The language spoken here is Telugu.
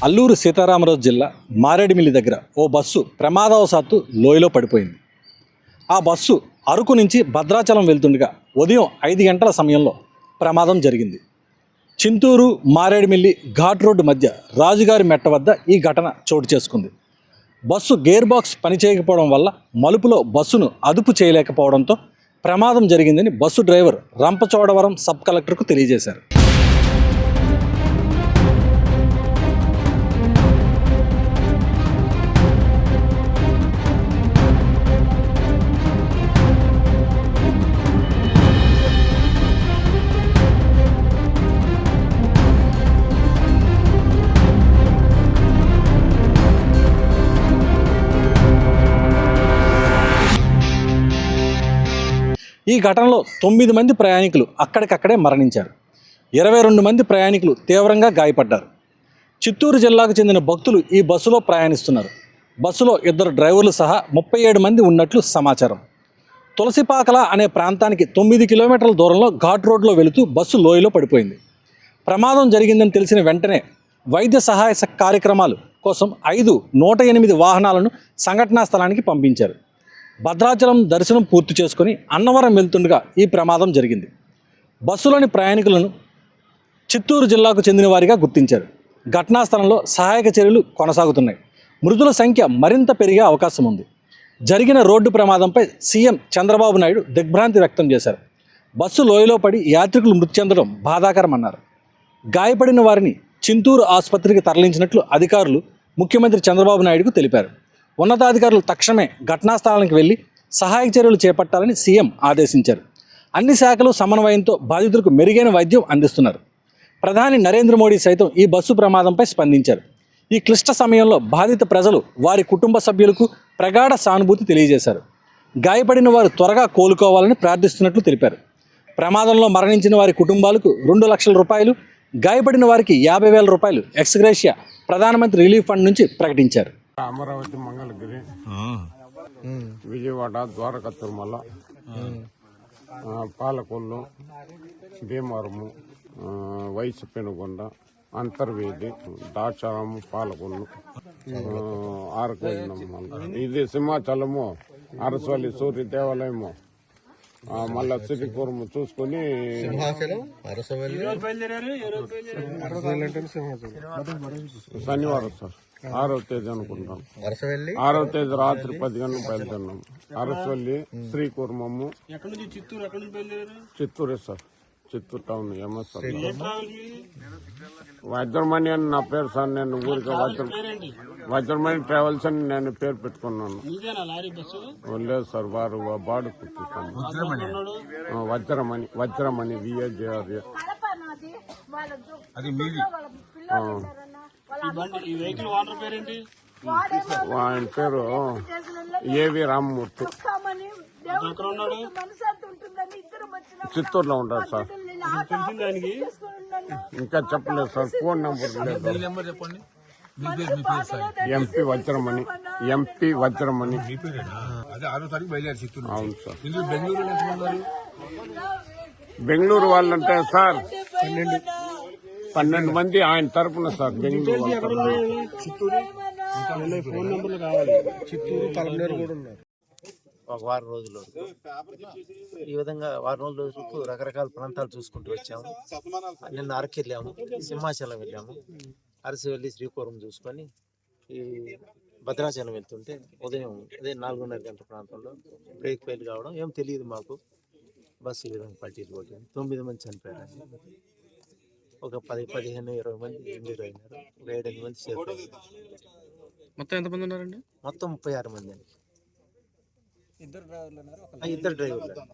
అల్లూరు సీతారామరాజు జిల్లా మారేడుమిల్లి దగ్గర ఓ బస్సు ప్రమాదవశాత్తు లోయలో పడిపోయింది. ఆ బస్సు అరకు నుంచి భద్రాచలం వెళ్తుండగా ఉదయం 5 గంటల సమయంలో ప్రమాదం జరిగింది. చింతూరు మారేడుమిల్లి ఘాట్ రోడ్డు మధ్య రాజుగారి మెట్ట వద్ద ఈ ఘటన చోటు చేసుకుంది. బస్సు గేర్ బాక్స్ పనిచేయకపోవడం వల్ల మలుపులో బస్సును అదుపు చేయలేకపోవడంతో ప్రమాదం జరిగిందని బస్సు డ్రైవర్ రంపచోడవరం సబ్ కలెక్టర్కు తెలియజేశారు. ఈ ఘటనలో 9 మంది ప్రయాణికులు అక్కడికక్కడే మరణించారు. 22 మంది ప్రయాణికులు తీవ్రంగా గాయపడ్డారు. చిత్తూరు జిల్లాకు చెందిన భక్తులు ఈ బస్సులో ప్రయాణిస్తున్నారు. బస్సులో 2 డ్రైవర్లు సహా 37 మంది ఉన్నట్లు సమాచారం. తులసిపాకల అనే ప్రాంతానికి 9 కిలోమీటర్ల దూరంలో ఘాట్ రోడ్లో వెళుతూ బస్సు లోయలో పడిపోయింది. ప్రమాదం జరిగిందని తెలిసిన వెంటనే వైద్య సహాయ కార్యక్రమాలు కోసం 5 108 వాహనాలను సంఘటనా స్థలానికి పంపించారు. భద్రాచలం దర్శనం పూర్తి చేసుకుని అన్నవరం వెళ్తుండగా ఈ ప్రమాదం జరిగింది. బస్సులోని ప్రయాణికులను చిత్తూరు జిల్లాకు చెందిన వారిగా గుర్తించారు. ఘటనా స్థలంలో సహాయక చర్యలు కొనసాగుతున్నాయి. మృతుల సంఖ్య మరింత పెరిగే అవకాశం ఉంది. జరిగిన రోడ్డు ప్రమాదంపై సీఎం చంద్రబాబు నాయుడు దిగ్భ్రాంతి వ్యక్తం చేశారు. బస్సు లోయలో పడి యాత్రికులు మృతి చెందడం బాధాకరమన్నారు. గాయపడిన వారిని చింతూరు ఆసుపత్రికి తరలించినట్లు అధికారులు ముఖ్యమంత్రి చంద్రబాబు నాయుడుకు తెలిపారు. ఉన్నతాధికారులు తక్షణమే ఘటనా స్థలానికి వెళ్లి సహాయక చర్యలు చేపట్టాలని సీఎం ఆదేశించారు. అన్ని శాఖలు సమన్వయంతో బాధితులకు మెరుగైన వైద్యం అందిస్తున్నారు. ప్రధాని నరేంద్ర మోడీ సైతం ఈ బస్సు ప్రమాదంపై స్పందించారు. ఈ క్లిష్ట సమయంలో బాధిత ప్రజలు వారి కుటుంబ సభ్యులకు ప్రగాఢ సానుభూతి తెలియజేశారు. గాయపడిన వారు త్వరగా కోలుకోవాలని ప్రార్థిస్తున్నట్లు తెలిపారు. ప్రమాదంలో మరణించిన వారి కుటుంబాలకు 2 లక్షల రూపాయలు, గాయపడిన వారికి 50,000 రూపాయలు ఎక్స్గ్రేషియా ప్రధానమంత్రి రిలీఫ్ ఫండ్ నుంచి ప్రకటించారు. అమరావతి, మంగళగిరి, విజయవాడ, ద్వారకా, తిరుమల, పాలకొల్లు, భీమవరము, వైసు పెనుగొండ, అంతర్వేది, దాచారము, పాలకొల్లు, ఆరకొండ, ఇది సింహాచలము, అరసవల్లి సూర్య దేవాలయము, మళ్ళా శ్రీకూరము చూసుకుని శనివారం సార్ 6వ తేదీ అనుకుంటాం. 6వ తేదీ రాత్రి 10 గంటలకు బయలుదేరినాం. అరసవల్లి, శ్రీకూర్మము, చిత్తూరే sir, Chittoor town MSR. Vajramani అని నా పేరు సార్. నేను ఊరికి వజ్రమణి ట్రావెల్స్ అని నేను పేరు పెట్టుకున్నాను. లేదు సార్, వారు బాడు పుట్టిస్తాను. వజ్రమణి విఏజేఆర్. ఆయన పేరు ఏవి రామ్మూర్తి. చిత్తూరులో ఉంటారు సార్. ఇంకా చెప్పలేదు సార్, ఫోన్ నెంబర్ లేదు. ఎంపీ వజ్రమణి. అవును సార్. బెంగళూరు వాళ్ళంటే సార్ 12 మంది ఆయన తరపున సార్. బెంగళూరు చిత్తూరు కూడా ఉన్నారు. ఒక వారం రోజుల వరకు ఈ విధంగా వారం రోజుల వరకు రకరకాల ప్రాంతాలు చూసుకుంటూ వచ్చాము. నిన్న అరకు వెళ్ళాము, సింహాచలం వెళ్ళాము, అరసి వెళ్ళి శ్రీకూరం చూసుకొని ఈ భద్రాచలం వెళ్తుంటే ఉదయం అదే 4:30 గంటల ప్రాంతంలో బ్రేక్ ఫెయిల్ కావడం ఏం తెలియదు మాకు. బస్సు ఈ విధంగా పల్టీలు కొట్టింది. 9 మంది చనిపోయారు. ఒక 10, 15, 20 మంది ఇంజూర్ అయినారు. 7 మంది సేఫ్. మొత్తం ఎంతమంది ఉన్నారండి? మొత్తం 36 మంది అండి. 2 డ్రైవర్లు.